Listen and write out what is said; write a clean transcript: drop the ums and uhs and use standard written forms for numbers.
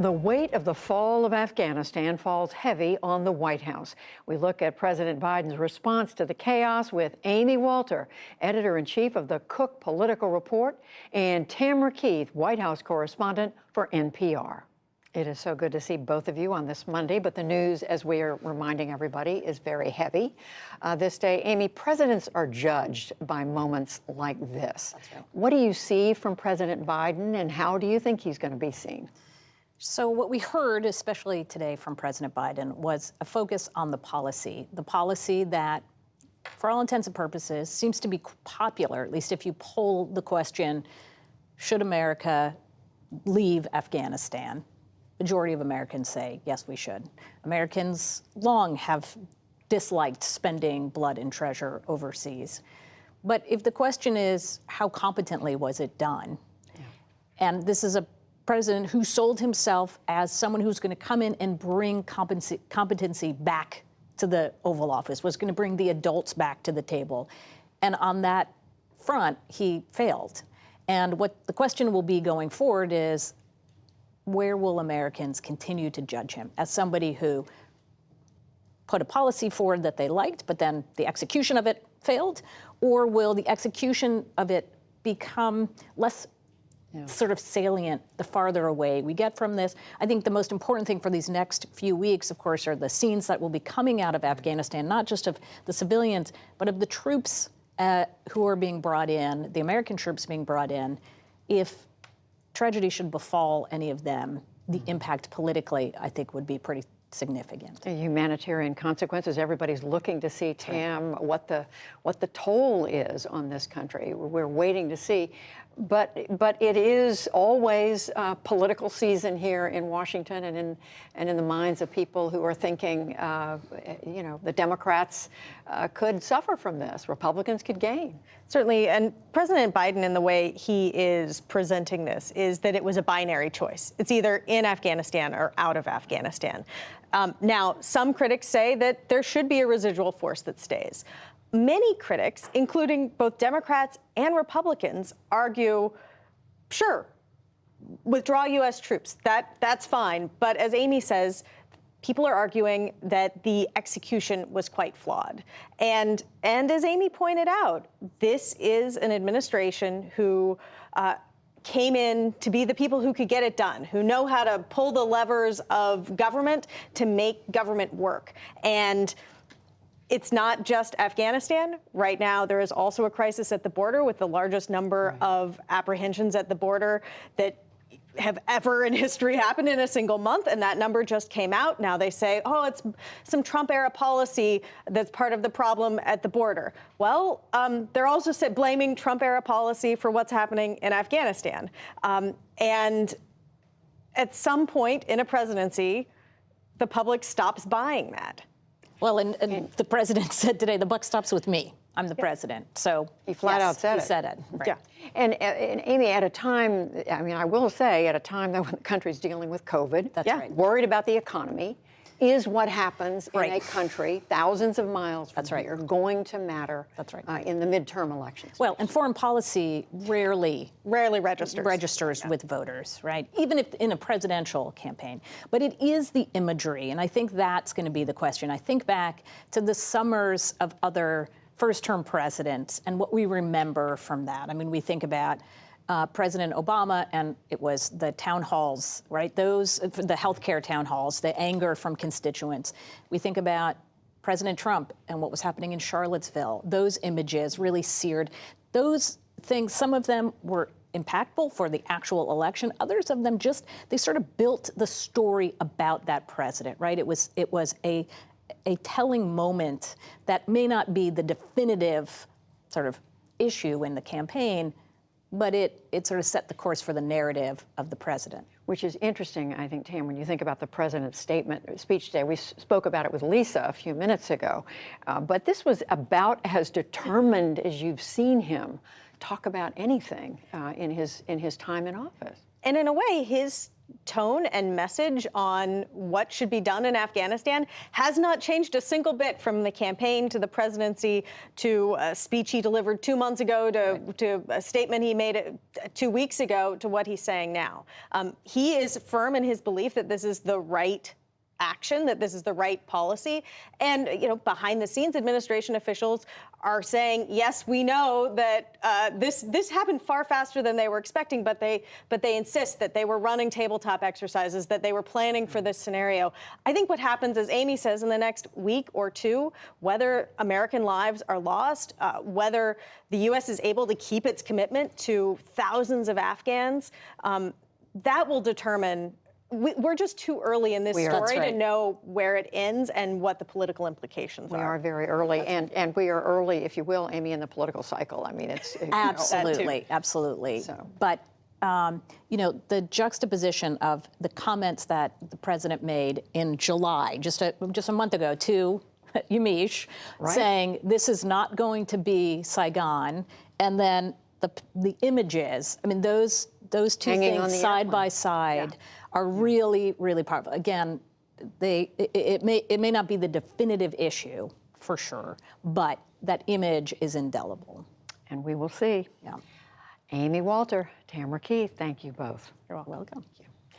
The weight of the fall of Afghanistan falls heavy on the White House. We look at President Biden's response to the chaos with Amy Walter, editor-in-chief of the Cook Political Report, and Tamara Keith, White House correspondent for NPR. It is so good to see both of you on this Monday, but the news, as we are reminding everybody, is very heavy. This day, Amy, presidents are judged by moments like this. That's right. What do you see from President Biden, and how do you think he's going to be seen? So what we heard, especially today from President Biden, was a focus on the policy that, for all intents and purposes, seems to be popular, at least if you poll the question, should America leave Afghanistan? Majority of Americans say, yes, we should. Americans long have disliked spending blood and treasure overseas. But if the question is, how competently was it done? Yeah. And this is a president who sold himself as someone who's going to come in and bring competency back to the Oval Office, was going to bring the adults back to the table. And on that front, he failed. And what the question will be going forward is, where will Americans continue to judge him as somebody who put a policy forward that they liked, but then the execution of it failed? Or will the execution of it become less sort of salient the farther away we get from this? I think the most important thing for these next few weeks, of course, are the scenes that will be coming out of Afghanistan, not just of the civilians, but of the troops who are being brought in, the American troops being brought in. If tragedy should befall any of them, the impact politically, I think, would be pretty significant. The humanitarian consequences, everybody's looking to see, Tam, what the toll is on this country. We're waiting to see. But it is always political season here in Washington and in the minds of people who are thinking, the Democrats could suffer from this. Republicans could gain. Certainly, and President Biden, in the way he is presenting this, is that it was a binary choice. It's either in Afghanistan or out of Afghanistan. Now, some critics say that there should be a residual force that stays. Many critics, including both Democrats and Republicans, argue, sure, withdraw U.S. troops, that's fine. But as Amy says, people are arguing that the execution was quite flawed. And as Amy pointed out, this is an administration who came in to be the people who could get it done, who know how to pull the levers of government to make government work. And it's not just Afghanistan. Right now, there is also a crisis at the border with the largest number of apprehensions at the border that have ever in history happened in a single month, and that number just came out. Now they say, oh, it's some Trump-era policy that's part of the problem at the border. Well, they're also blaming Trump-era policy for what's happening in Afghanistan. And at some point in a presidency, the public stops buying that. Well, and the president said today, the buck stops with me. I'm the president. So he flat out said it. He said it. Right. Yeah. And Amy, at a time, I will say, at a time that when the country's dealing with COVID, that's right, worried about the economy, is what happens in a country thousands of miles from here going to matter in the midterm elections? Well, and foreign policy rarely registers with voters, right? Even if in a presidential campaign. But it is the imagery, and I think that's going to be the question. I think back to the summers of other first-term presidents and what we remember from that. I mean, we think about President Obama, and it was the town halls, right? The healthcare town halls, the anger from constituents. We think about President Trump and what was happening in Charlottesville. Those images really seared. Those things, some of them were impactful for the actual election. Others of them they sort of built the story about that president, right? It was a telling moment that may not be the definitive sort of issue in the campaign, but it sort of set the course for the narrative of the president. Which is interesting, I think, Tam, when you think about the president's speech today. We spoke about it with Lisa a few minutes ago, but this was about as determined as you've seen him talk about anything in his time in office. And in a way, his tone and message on what should be done in Afghanistan has not changed a single bit from the campaign to the presidency to a speech he delivered 2 months ago to a statement he made 2 weeks ago to what he's saying now. He is firm in his belief that this is the right action, that this is the right policy. And, behind the scenes, administration officials are saying, yes, we know that this happened far faster than they were expecting, but they insist that they were running tabletop exercises, that they were planning for this scenario. I think what happens, as Amy says, in the next week or two, whether American lives are lost, whether the U.S. is able to keep its commitment to thousands of Afghans, that will determine. We're just too early in this story to know where it ends and what the political implications are. We are very early, and we are early, if you will, Amy, in the political cycle. I mean, it's absolutely, absolutely. So. But the juxtaposition of the comments that the president made in July, just a month ago, to Yamiche, saying this is not going to be Saigon, and then the images. I mean, those two things side by side. Are really, really powerful. Again, it may not be the definitive issue for sure, but that image is indelible. And we will see. Yeah. Amy Walter, Tamara Keith, thank you both. You're welcome. Thank you.